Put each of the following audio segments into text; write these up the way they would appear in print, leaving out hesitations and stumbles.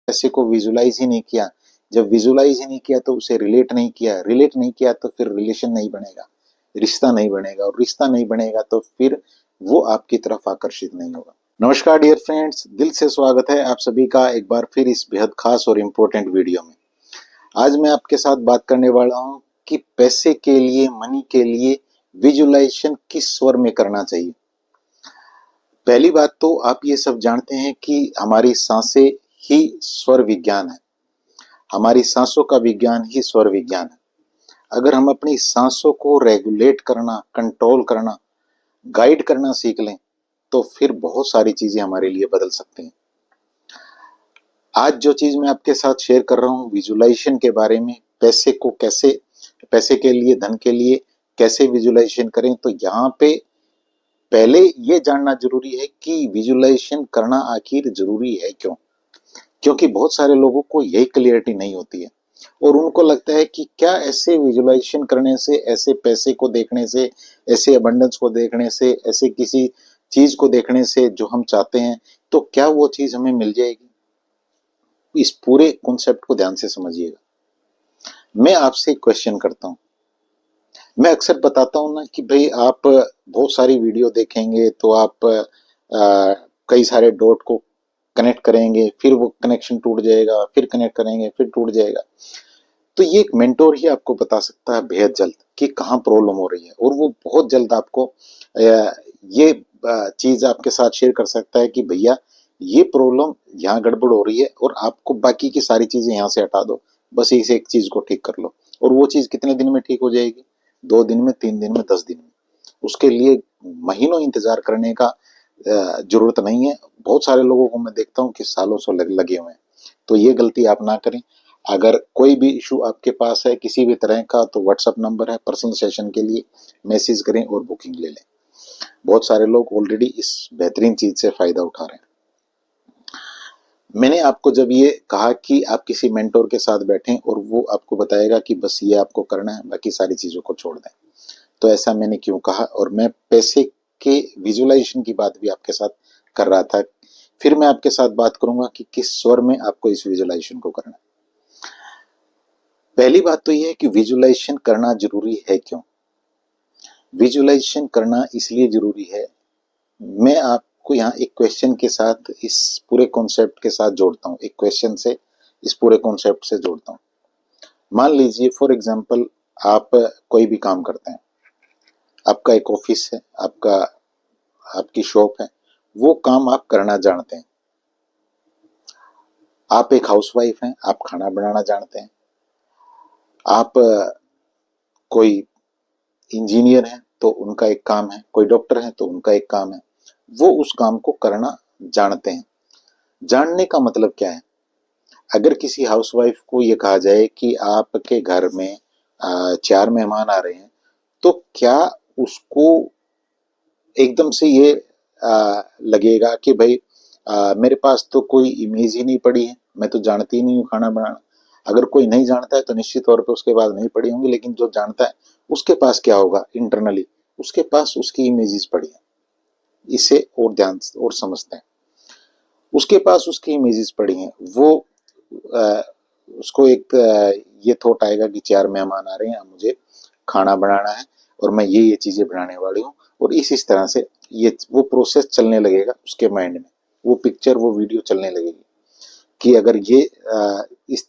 पैसे को विजुलाइज ही नहीं किया, जब विजुलाइज ही नहीं किया तो उसे रिलेट नहीं किया, रिलेट नहीं किया तो फिर रिलेशन नहीं बनेगा, रिश्ता नहीं बनेगा, और रिश्ता नहीं बनेगा तो फिर वो आपकी तरफ आकर्षित नहीं होगा। नमस्कार डियर फ्रेंड्स, दिल से स्वागत है आप सभी का एक बार फिर इस बेहद खास और इम्पोर्टेंट वीडियो में। आज मैं आपके साथ बात करने वाला हूं कि पैसे के लिए, मनी के लिए विजुलाइजेशन किस स्वर में करना चाहिए। पहली बात तो आप ये सब जानते हैं कि हमारी सांसें ही स्वर विज्ञान है, हमारी सांसों का विज्ञान ही स्वर विज्ञान है। अगर हम अपनी सांसों को रेगुलेट करना, कंट्रोल करना, गाइड करना सीख लें तो फिर बहुत सारी चीजें हमारे लिए बदल सकती हैं। आज जो चीज मैं आपके साथ शेयर कर रहा हूँ विजुलाइजेशन के बारे में, पैसे को कैसे, पैसे के लिए, धन के लिए कैसे विजुलाइजेशन करें, तो यहाँ पे पहले ये जानना जरूरी है कि विजुलाइजेशन करना आखिर जरूरी है क्यों। क्योंकि बहुत सारे लोगों को यही क्लियरिटी नहीं होती है और उनको लगता है कि क्या ऐसे विजुलाइजेशन करने से, ऐसे पैसे को देखने से, ऐसे अबंडेंस को देखने से, ऐसे किसी चीज को देखने से जो हम चाहते हैं, तो क्या वो चीज हमें मिल जाएगी। इस पूरे कॉन्सेप्ट को ध्यान से समझिएगा। मैं आपसे एक क्वेश्चन करता हूं। मैं अक्सर बताता हूं ना कि भाई आप बहुत सारी वीडियो देखेंगे तो आप कई सारे डॉट को कनेक्ट करेंगे, फिर वो कनेक्शन टूट जाएगा, फिर कनेक्ट करेंगे, फिर टूट जाएगा। तो ये एक मेंटोर ही आपको बता सकता है बेहद जल्द कि कहाँ प्रॉब्लम हो रही है, और वो बहुत जल्द आपको ये चीज आपके साथ शेयर कर सकता है कि भैया ये प्रॉब्लम यहाँ गड़बड़ हो रही है और आपको बाकी की सारी चीजें यहाँ से हटा दो, बस इस एक चीज को ठीक कर लो। और वो चीज कितने दिन में ठीक हो जाएगी? 2 दिन में, 3 दिन में, 10 दिन में। उसके लिए महीनों इंतजार करने का जरूरत नहीं है। बहुत सारे लोगों को मैं देखता हूँ कि सालों से लगे हुए हैं। तो ये गलती आप ना करें। अगर कोई भी इशू आपके पास है किसी भी तरह का, तो व्हाट्सएप नंबर है, पर्सनल सेशन के लिए मैसेज करें और बुकिंग ले लें। बहुत सारे लोग ऑलरेडी इस बेहतरीन चीज से फायदा उठा रहे हैं। मैंने आपको जब ये कहा कि आप किसी मेंटोर के साथ बैठें और वो आपको बताएगा कि बस ये आपको करना है, बाकी सारी चीजों को छोड़ दें, तो ऐसा मैंने क्यों कहा, और मैं पैसे के विजुलाइजेशन की बात भी आपके साथ कर रहा था। फिर मैं आपके साथ बात करूंगा कि किस स्वर में आपको इस विजुलाइजेशन को करना है। पहली बात तो यह है कि विजुलाइजेशन करना जरूरी है क्यों। विजुलाइजेशन करना इसलिए जरूरी है, मैं आपको यहाँ एक क्वेश्चन के साथ इस पूरे कॉन्सेप्ट के साथ जोड़ता हूँ, एक क्वेश्चन से इस पूरे कॉन्सेप्ट से जोड़ता हूँ। मान लीजिए फॉर एग्जांपल आप कोई भी काम करते हैं, आपका एक ऑफिस है, आपकी शॉप है, वो काम आप करना जानते हैं। आप एक हाउसवाइफ हैं, आप खाना बनाना जानते हैं। आप कोई इंजीनियर हैं तो उनका एक काम है, कोई डॉक्टर है तो उनका एक काम है। वो उस काम को करना जानते हैं। जानने का मतलब क्या है? अगर किसी हाउसवाइफ को ये कहा जाए कि आपके घर में 4 मेहमान आ रहे हैं, तो क्या उसको एकदम से ये लगेगा कि भाई मेरे पास तो कोई इमेज ही नहीं पड़ी है, मैं तो जानती ही नहीं हूँ खाना बनाना। अगर कोई नहीं जानता है तो निश्चित तौर पे उसके पास नहीं पड़ी होंगी, लेकिन जो जानता है उसके पास क्या होगा इंटरनली, उसके पास उसकी इमेजेस पड़ी है। इसे और ध्यान और समझते हैं। उसके पास उसकी इमेजेस पड़ी हैं, वो आ, उसको एक ये थॉट आएगा कि 4 मेहमान आ रहे हैं, मुझे खाना बनाना है और मैं ये चीजें बनाने वाली हूँ, और इस तरह से ये वो प्रोसेस चलने लगेगा उसके माइंड में। वो पिक्चर, वो वीडियो चलने लगेगी कि अगर ये इस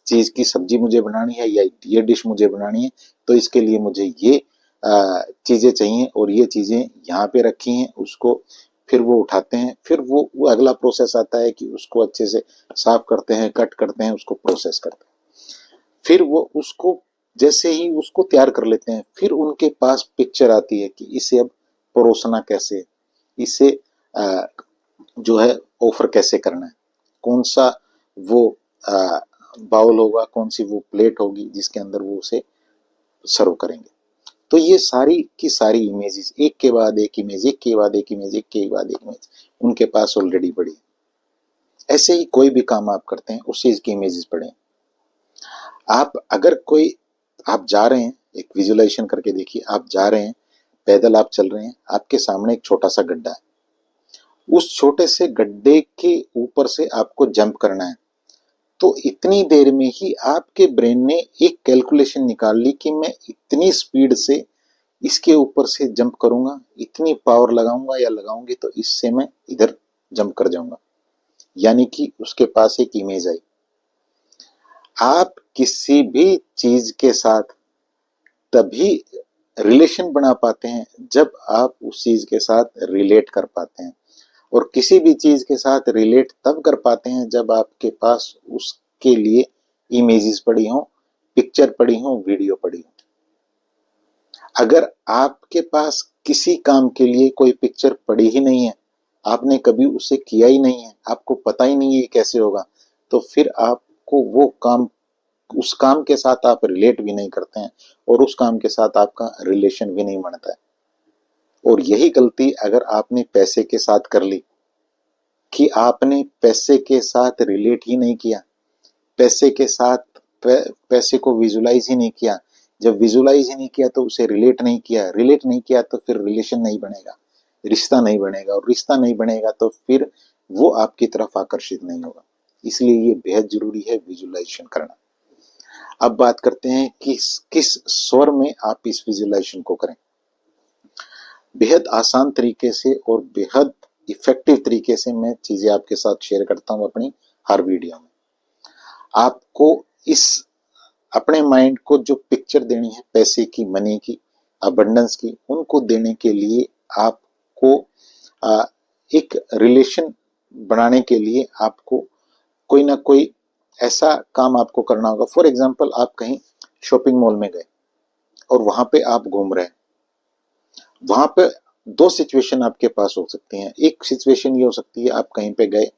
चीज की सब्जी मुझे बनानी है या ये डिश मुझे बनानी है, तो इसके लिए मुझे ये चीजें चाहिए और ये चीजें यहाँ पे रखी हैं। उसको फिर वो उठाते हैं, फिर वो अगला प्रोसेस आता है कि उसको अच्छे से साफ करते हैं, कट करते हैं, उसको प्रोसेस करते हैं। फिर वो उसको जैसे ही उसको तैयार कर लेते हैं, फिर उनके पास पिक्चर आती है कि इसे अब परोसना कैसे, इसे जो है ऑफर कैसे करना है, कौन सा वो बाउल होगा, कौन सी वो प्लेट होगी जिसके अंदर वो उसे सर्व करेंगे। तो ये सारी की सारी इमेजेस एक के बाद एक इमेज, एक के बाद एक इमेज, एक के बाद एक इमेज उनके पास ऑलरेडी पड़ी है। ऐसे ही कोई भी काम आप करते हैं उस चीज की इमेजेस पड़े हैं। आप अगर कोई, आप जा रहे हैं, एक विजुलाइजेशन करके देखिए, आप जा रहे हैं, पैदल आप चल रहे हैं, आपके सामने एक छोटा सा गड्ढा है उस छोटे से गड्ढे के ऊपर से आपको जंप करना है। तो इतनी देर में ही आपके ब्रेन ने एक कैलकुलेशन निकाल ली कि मैं इतनी स्पीड से इसके ऊपर से जंप करूंगा, इतनी पावर लगाऊंगा या लगाऊंगी तो इससे मैं इधर जंप कर जाऊंगा। यानी कि उसके पास एक इमेज आई। आप किसी भी चीज के साथ तभी रिलेशन बना पाते हैं जब आप उस चीज के साथ रिलेट कर पाते हैं, और किसी भी चीज के साथ रिलेट तब कर पाते हैं जब आपके पास उसके लिए इमेजेस पड़ी हों, पिक्चर पड़ी हों, वीडियो पड़ी हो। अगर आपके पास किसी काम के लिए कोई पिक्चर पड़ी ही नहीं है, आपने कभी उसे किया ही नहीं है, आपको पता ही नहीं है कैसे होगा, तो फिर आपको वो काम, उस काम के साथ आप रिलेट भी नहीं करते हैं और उस काम के साथ आपका रिलेशन भी नहीं बनता है। और यही गलती अगर आपने पैसे के साथ कर ली कि आपने पैसे के साथ रिलेट ही नहीं किया, पैसे के साथ पैसे को विजुलाइज ही नहीं किया, जब विजुलाइज ही नहीं किया तो उसे रिलेट नहीं किया, रिलेट नहीं किया तो फिर रिलेशन नहीं बनेगा, रिश्ता नहीं बनेगा, और रिश्ता नहीं बनेगा तो फिर वो आपकी तरफ आकर्षित नहीं होगा। इसलिए ये बेहद जरूरी है विजुलाइजेशन करना। अब बात करते हैं किस किस स्वर में आप इस विजुलाइजेशन को करें। बेहद आसान तरीके से और बेहद इफेक्टिव तरीके से मैं चीजें आपके साथ शेयर करता हूं अपनी हर वीडियो में। आपको इस अपने माइंड को जो पिक्चर देनी है पैसे की, मनी की, अबंडेंस की, उनको देने के लिए आपको एक रिलेशन बनाने के लिए आपको कोई ना कोई ऐसा काम आपको करना होगा। फॉर एग्जाम्पल, आप कहीं शॉपिंग मॉल में गए और वहां पे आप घूम रहे हैं। वहां पे दो सिचुएशन आपके पास हो सकती हैं। एक सिचुएशन ये हो सकती है, आप कहीं पे गए,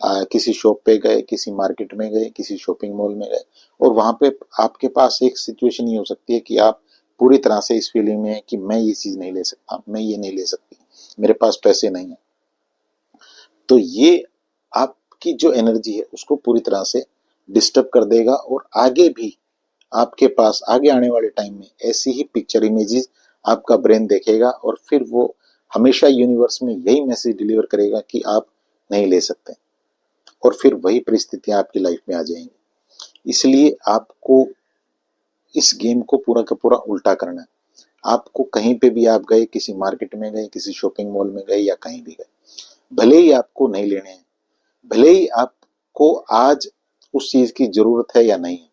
किसी शॉप पे गए, किसी मार्केट में गए, किसी शॉपिंग मॉल में गए, और वहां पे आपके पास एक सिचुएशन ये हो सकती है कि आप पूरी तरह से इस फीलिंग में है कि मैं ये चीज नहीं ले सकता, मैं ये नहीं ले सकती, मेरे पास पैसे नहीं है। तो ये आपकी जो एनर्जी है उसको पूरी तरह से डिस्टर्ब कर देगा, और आगे भी आपके पास आगे आने वाले टाइम में ऐसी ही पिक्चर इमेजेस आपका ब्रेन देखेगा, और फिर वो हमेशा यूनिवर्स में यही मैसेज डिलीवर करेगा कि आप नहीं ले सकते, और फिर वही परिस्थितियां आपकी लाइफ में आ जाएंगी। इसलिए आपको इस गेम को पूरा का पूरा उल्टा करना है। आपको कहीं पे भी आप गए, किसी मार्केट में गए, किसी शॉपिंग मॉल में गए या कहीं भी गए, भले ही आपको नहीं लेने हैं, भले ही आपको आज उस चीज की जरूरत है या नहीं है,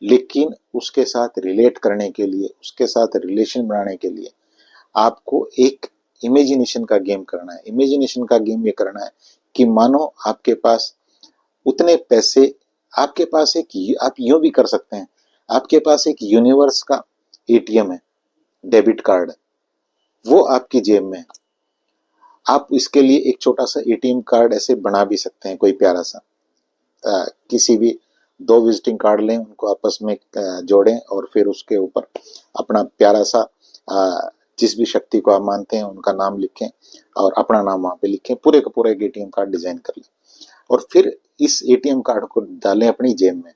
लेकिन उसके साथ रिलेट करने के लिए, उसके साथ रिलेशन बनाने के लिए आपको एक इमेजिनेशन का गेम करना है। इमेजिनेशन का गेम ये करना है कि मानो आपके पास उतने पैसे, आपके पास एक, आप यूं भी कर सकते हैं, आपके पास एक यूनिवर्स का एटीएम है, डेबिट कार्ड है, वो आपकी जेब में है। आप इसके लिए एक छोटा सा एटीएम कार्ड ऐसे बना भी सकते हैं, कोई प्यारा सा, किसी भी दो विजिटिंग कार्ड लें, उनको आपस में जोड़ें, और फिर उसके ऊपर अपना प्यारा सा जिस भी शक्ति को आप मानते हैं उनका नाम लिखें, और अपना नाम वहां पे लिखें, पूरे का पूरा एक एटीएम कार्ड डिजाइन कर लें, और फिर इस एटीएम कार्ड को डालें अपनी जेब में,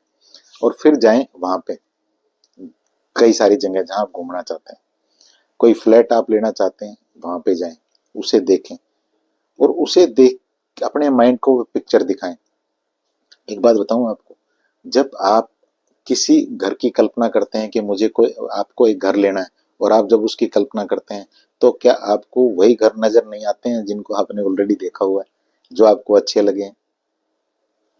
और फिर जाएं वहां पे कई सारी जगह जहां आप घूमना चाहते हैं, कोई फ्लैट आप लेना चाहते हैं, वहां पे जाएं, उसे देखें, और उसे देख अपने माइंड को पिक्चर दिखाएं। एक बात बताऊं आपको, जब आप किसी घर की कल्पना करते हैं कि मुझे कोई, आपको एक घर लेना है, और आप जब उसकी कल्पना करते हैं तो क्या आपको वही घर नजर नहीं आते हैं जिनको आपने ऑलरेडी देखा हुआ है, जो आपको अच्छे लगे हैं?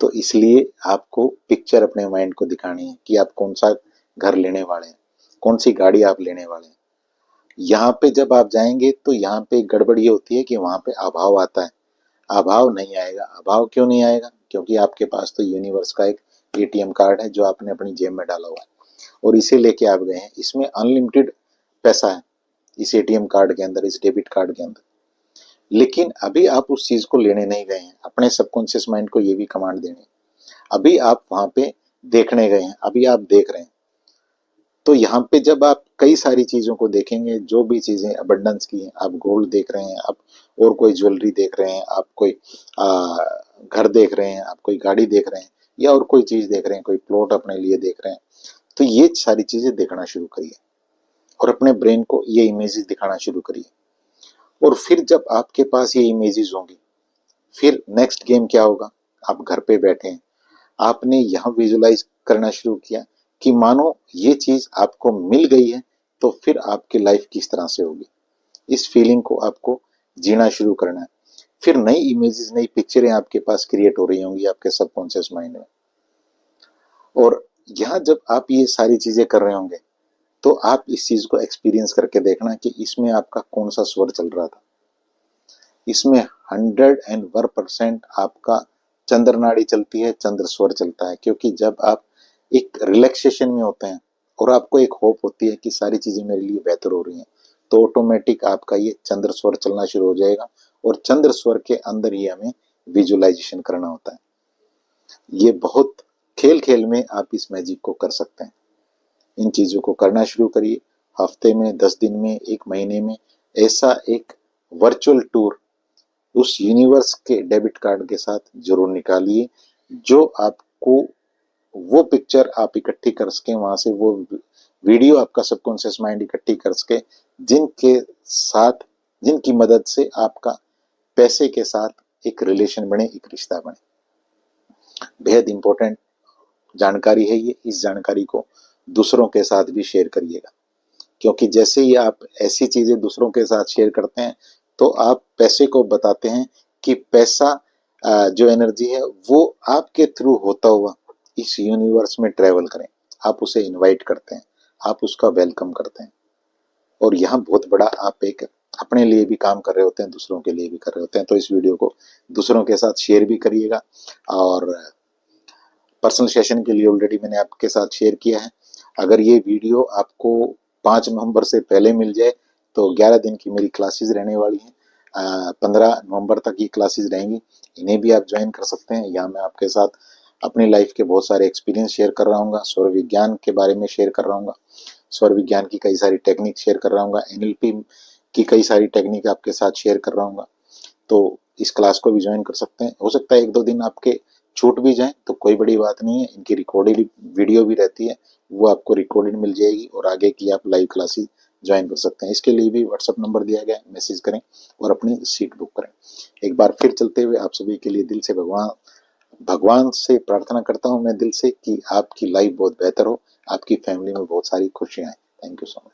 तो इसलिए आपको पिक्चर अपने माइंड को दिखानी है कि आप कौन सा घर लेने वाले हैं, कौन सी गाड़ी आप लेने वाले हैं। यहाँ पे जब आप जाएंगे तो यहाँ पे गड़बड़ ये होती है कि वहां पे अभाव आता है। अभाव नहीं आएगा। अभाव क्यों नहीं आएगा? क्योंकि आपके पास तो यूनिवर्स का एक एटीएम कार्ड है जो आपने अपनी जेब में डाला हुआ है, और इसे लेके आप गए हैं। इसमें अनलिमिटेड पैसा है इस एटीएम कार्ड के अंदर, इस डेबिट कार्ड के अंदर। लेकिन अभी आप उस चीज को लेने नहीं गए हैं, अपने सबकॉन्शियस माइंड को ये भी कमांड देनी है। अभी आप वहां पे देखने गए हैं, अभी आप देख रहे हैं। तो यहाँ पे जब आप कई सारी चीजों को देखेंगे, जो भी चीजें अबंडेंस की हैं, आप गोल्ड देख रहे हैं, आप और कोई ज्वेलरी देख रहे हैं, आप कोई घर देख रहे हैं, आप कोई गाड़ी देख रहे हैं, या और कोई चीज देख रहे हैं, कोई प्लॉट अपने लिए देख रहे हैं, तो ये सारी चीजें देखना शुरू करिए, और अपने ब्रेन को ये इमेजेस दिखाना शुरू करिए। और फिर जब आपके पास ये इमेजेस होंगी, फिर नेक्स्ट गेम क्या होगा, आप घर पे बैठे हैं, आपने यहाँ विजुलाइज करना शुरू किया कि मानो ये चीज आपको मिल गई है, तो फिर आपकी लाइफ किस तरह से होगी, इस फीलिंग को आपको जीना शुरू करना है। फिर नई इमेजेस, नई पिक्चरें आपके पास क्रिएट हो रही होंगी आपके सबकॉन्शियस माइंड में। और यहाँ जब आप ये सारी चीजें कर रहे होंगे, तो आप इस चीज को एक्सपीरियंस करके देखना कि इसमें आपका कौन सा स्वर चल रहा था। इसमें 101% आपका चंद्र नाड़ी चलती है, चंद्र स्वर चलता है। क्योंकि जब आप एक रिलैक्सेशन में होते हैं और आपको एक होप होती है कि सारी चीजें मेरे लिए बेहतर हो रही हैं, तो ऑटोमेटिक आपका ये चंद्र स्वर चलना शुरू हो जाएगा। और चंद्र स्वर के अंदर ही हमें विजुअलाइजेशन करना होता है। ये बहुत खेल खेल में आप इस मैजिक को कर सकते हैं। इन चीजों को करना शुरू करिए। हफ्ते में, 10 दिन में, 1 महीने में ऐसा एक वर्चुअल टूर उस यूनिवर्स के डेबिट कार्ड के साथ जरूर निकालिए, जो आपको वो पिक्चर आप इकट्ठी कर सके, वहां से वो वीडियो आपका सबकॉन्शियस माइंड इकट्ठी कर सके, जिनके साथ, जिनकी मदद से आपका पैसे के साथ एक रिलेशन बने, एक रिश्ता बने। बेहद इंपॉर्टेंट जानकारी है ये। इस जानकारी को दूसरों के साथ भी शेयर करिएगा, क्योंकि जैसे ही आप ऐसी चीजें दूसरों के साथ शेयर करते हैं, तो आप पैसे को बताते हैं कि पैसा जो एनर्जी है वो आपके थ्रू होता हुआ इस यूनिवर्स में ट्रेवल करें। आप उसे इनवाइट करते हैं, आप उसका वेलकम करते हैं। और यहाँ बहुत बड़ा आप एक अपने लिए भी काम कर रहे होते हैं, दूसरों के लिए भी कर रहे होते हैं। तो इस वीडियो को दूसरों के साथ शेयर भी करिएगा। और पर्सनल सेशन के लिए ऑलरेडी मैंने आपके साथ शेयर किया है। अगर ये वीडियो आपको 5 नवंबर से पहले मिल जाए, तो 11 दिन की मेरी क्लासेस रहने वाली हैं। 15 नवंबर तक ये क्लासेस रहेंगी, इन्हें भी आप ज्वाइन कर सकते हैं। यहाँ मैं आपके साथ अपनी लाइफ के बहुत सारे एक्सपीरियंस शेयर कर रहा हूँ, स्वर विज्ञान के बारे में शेयर कर रहा हूँ, स्वर विज्ञान की कई सारी टेक्निक शेयर कर रहा हूँ, NLP की कई सारी टेक्निक आपके साथ शेयर कर रहा हूँ। तो इस क्लास को भी ज्वाइन कर सकते हैं। हो सकता है 1-2 दिन आपके छूट भी जाए, तो कोई बड़ी बात नहीं है। इनकी रिकॉर्डेड वीडियो भी रहती है, वो आपको रिकॉर्डेड मिल जाएगी और आगे की आप लाइव क्लासेस ज्वाइन कर सकते हैं। इसके लिए भी व्हाट्सएप नंबर दिया गया है, मैसेज करें और अपनी सीट बुक करें। एक बार फिर चलते हुए आप सभी के लिए दिल से भगवान से प्रार्थना करता हूँ मैं दिल से कि आपकी लाइफ बहुत बेहतर हो, आपकी फैमिली में बहुत सारी खुशियां आए। Thank you so much.